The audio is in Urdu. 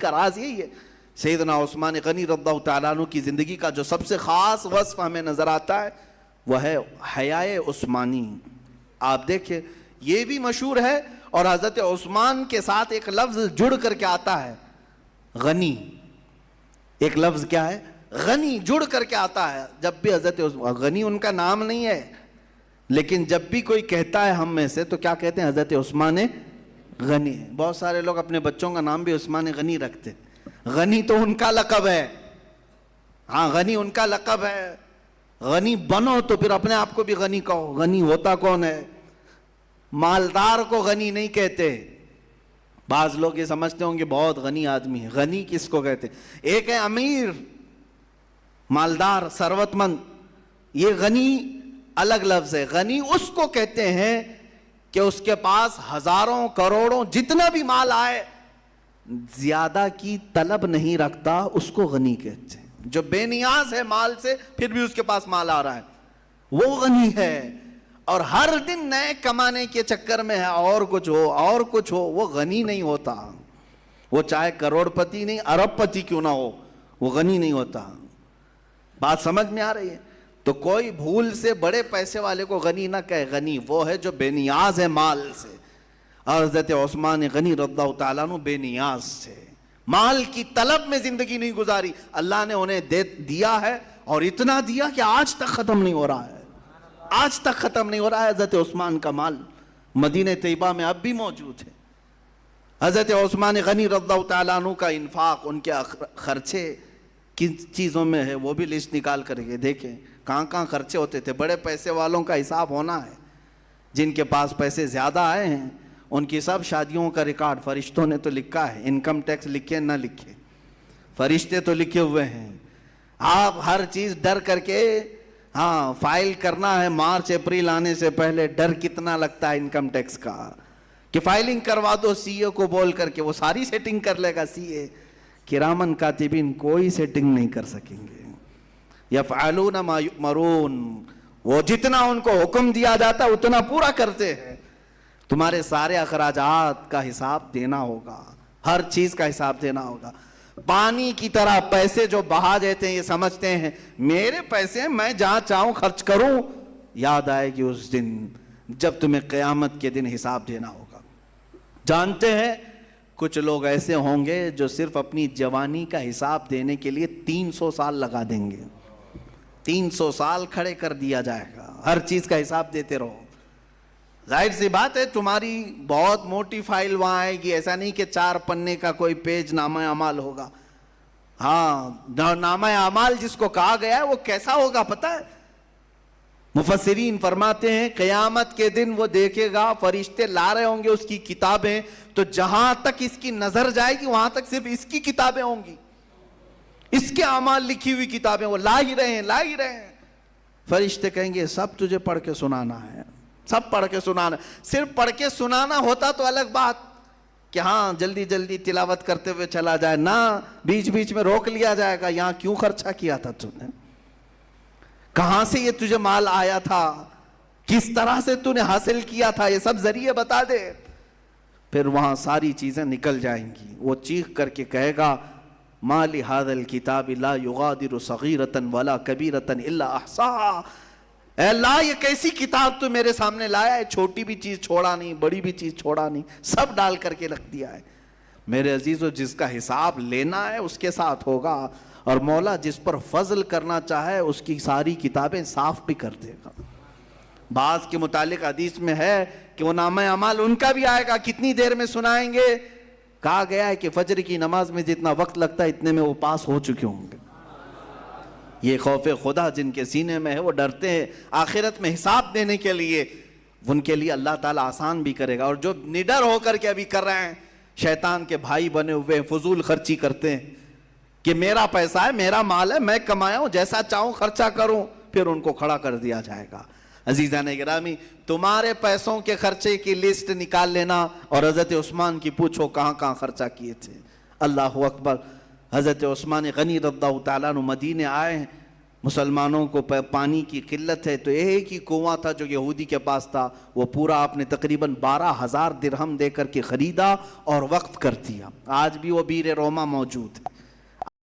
کا راز یہی ہے. سیدنا عثمان غنی رضی اللہ تعالیٰ عنہ کی زندگی کا جو سب سے خاص وصف ہمیں نظر آتا ہے وہ ہے حیائے عثمانی. آپ دیکھیں یہ بھی مشہور ہے اور حضرت عثمان کے ساتھ ایک لفظ جڑ کر کے آتا ہے غنی. ایک لفظ کیا ہے؟ غنی جڑ کر کے آتا ہے. جب بھی حضرت غنی ان کا نام نہیں ہے لیکن جب بھی کوئی کہتا ہے ہم میں سے تو کیا کہتے ہیں؟ حضرت عثمان غنی. بہت سارے لوگ اپنے بچوں کا نام بھی عثمان غنی رکھتے. غنی تو ان کا لقب ہے. ہاں غنی ان کا لقب ہے. غنی بنو تو پھر اپنے آپ کو بھی غنی کہو. غنی ہوتا کون ہے؟ مالدار کو غنی نہیں کہتے. بعض لوگ یہ سمجھتے ہوں گے بہت غنی آدمی ہے. غنی کس کو کہتے؟ ایک ہے امیر، مالدار، ثروت مند. یہ غنی الگ لفظ ہے. غنی اس کو کہتے ہیں کہ اس کے پاس ہزاروں کروڑوں جتنا بھی مال آئے زیادہ کی طلب نہیں رکھتا، اس کو غنی کہتے ہیں. جو بے نیاز ہے مال سے پھر بھی اس کے پاس مال آ رہا ہے وہ غنی ہے. اور ہر دن نئے کمانے کے چکر میں ہے اور کچھ ہو اور کچھ ہو، وہ غنی نہیں ہوتا. وہ چاہے کروڑ پتی نہیں ارب پتی کیوں نہ ہو وہ غنی نہیں ہوتا. بات سمجھ میں آ رہی ہے؟ تو کوئی بھول سے بڑے پیسے والے کو غنی نہ کہے. غنی وہ ہے جو بے نیاز ہے مال سے. اور حضرت عثمان غنی رضی اللہ تعالیٰ عنہ بے نیاز سے، مال کی طلب میں زندگی نہیں گزاری. اللہ نے انہیں دیا ہے اور اتنا دیا کہ آج تک ختم نہیں ہو رہا ہے. آج تک ختم نہیں ہو رہا ہے. حضرت عثمان کا مال مدینہ طیبہ میں اب بھی موجود ہے. حضرت عثمان غنی رضی اللہ تعالیٰ عنہ کا انفاق، ان کے خرچے کن چیزوں میں ہے وہ بھی لسٹ نکال کر کے دیکھیں کہاں کہاں خرچے ہوتے تھے. بڑے پیسے والوں کا حساب ہونا ہے. جن کے پاس پیسے زیادہ آئے ہیں ان کی سب شادیوں کا ریکارڈ فرشتوں نے تو لکھا ہے. انکم ٹیکس لکھے نہ لکھے فرشتے تو لکھے ہوئے ہیں. آپ ہر چیز ڈر کر کے ہاں فائل کرنا ہے. مارچ اپریل آنے سے پہلے ڈر کتنا لگتا ہے انکم ٹیکس کا کہ فائلنگ کروا دو سی اے کو بول کر کے، وہ ساری سیٹنگ کر لے گا. سی اے کرامن کاتبین کوئی سیٹنگ نہیں کر سکیں گے. یفعلون ما یؤمرون، وہ جتنا ان کو حکم دیا جاتا ہے اتنا پورا کرتے ہیں. تمہارے سارے اخراجات کا حساب دینا ہوگا، ہر چیز کا حساب دینا ہوگا. پانی کی طرح پیسے جو بہا دیتے ہیں یہ سمجھتے ہیں میرے پیسے میں جہاں چاہوں خرچ کروں. یاد آئے گی اس دن جب تمہیں قیامت کے دن حساب دینا ہوگا. جانتے ہیں کچھ لوگ ایسے ہوں گے جو صرف اپنی جوانی کا حساب دینے کے لیے 300 سال لگا دیں گے. 300 سال کھڑے کر دیا جائے گا، ہر چیز کا حساب دیتے رہو. ظاہر سی بات ہے تمہاری بہت موٹی فائل وہاں آئے گی. ایسا نہیں کہ 4 پنے کا کوئی پیج نامہ اعمال ہوگا. ہاں نامہ اعمال جس کو کہا گیا ہے وہ کیسا ہوگا پتہ ہے؟ مفسرین فرماتے ہیں قیامت کے دن وہ دیکھے گا فرشتے لا رہے ہوں گے اس کی کتابیں، تو جہاں تک اس کی نظر جائے گی وہاں تک صرف اس کی کتابیں ہوں گی. اس کے اعمال لکھی ہوئی کتابیں وہ لا ہی رہے ہیں. فرشتے کہیں گے سب تجھے پڑھ کے سنانا ہے، سب پڑھ کے سنانا. صرف پڑھ کے سنانا ہوتا تو الگ بات کہ ہاں جلدی جلدی تلاوت کرتے ہوئے چلا جائے نا، بیچ بیچ میں روک لیا جائے گا. یہاں کیوں خرچہ کیا تھا تم نے؟ کہاں سے یہ تجھے مال آیا تھا؟ کس طرح سے تو نے حاصل کیا تھا؟ یہ سب ذریعے بتا دے. پھر وہاں ساری چیزیں نکل جائیں گی. وہ چیخ کر کے کہے گا ما لهذا الكتاب لا يغادر صغيرة ولا كبيرة الا احصاها. اے اللہ یہ کیسی کتاب تو میرے سامنے لایا ہے، چھوٹی بھی چیز چھوڑا نہیں، بڑی بھی چیز چھوڑا نہیں، سب ڈال کر کے رکھ دیا ہے. میرے عزیزو جس کا حساب لینا ہے اس کے ساتھ ہوگا، اور مولا جس پر فضل کرنا چاہے اس کی ساری کتابیں صاف بھی کر دے گا. بعض کے متعلق حدیث میں ہے کہ وہ نامہ اعمال ان کا بھی آئے گا. کتنی دیر میں سنائیں گے؟ کہا گیا ہے کہ فجر کی نماز میں جتنا وقت لگتا ہے اتنے میں وہ پاس ہو چکے ہوں گے. یہ خوف خدا جن کے سینے میں ہے وہ ڈرتے ہیں آخرت میں حساب دینے کے لیے. ان کے لیے اللہ تعالیٰ آسان بھی کرے گا. اور جو نڈر ہو کر کے ابھی کر رہے ہیں، شیطان کے بھائی بنے ہوئے فضول خرچی کرتے ہیں کہ میرا پیسہ ہے، میرا مال ہے، میں کمایا ہوں، جیسا چاہوں خرچہ کروں، پھر ان کو کھڑا کر دیا جائے گا. عزیزان گرامی تمہارے پیسوں کے خرچے کی لسٹ نکال لینا اور حضرت عثمان کی پوچھو کہاں کہاں خرچہ کیے تھے. اللہ اکبر. حضرت عثمان غنی رضی اللہ تعالیٰ عنہ مدینے آئے ہیں مسلمانوں کو پانی کی قلت ہے تو ایک ہی کنواں تھا جو یہودی کے پاس تھا، وہ پورا آپ نے تقریباً 12,000 درہم دے کر کے خریدا اور وقف کر دیا. آج بھی وہ بیر روما موجود ہے.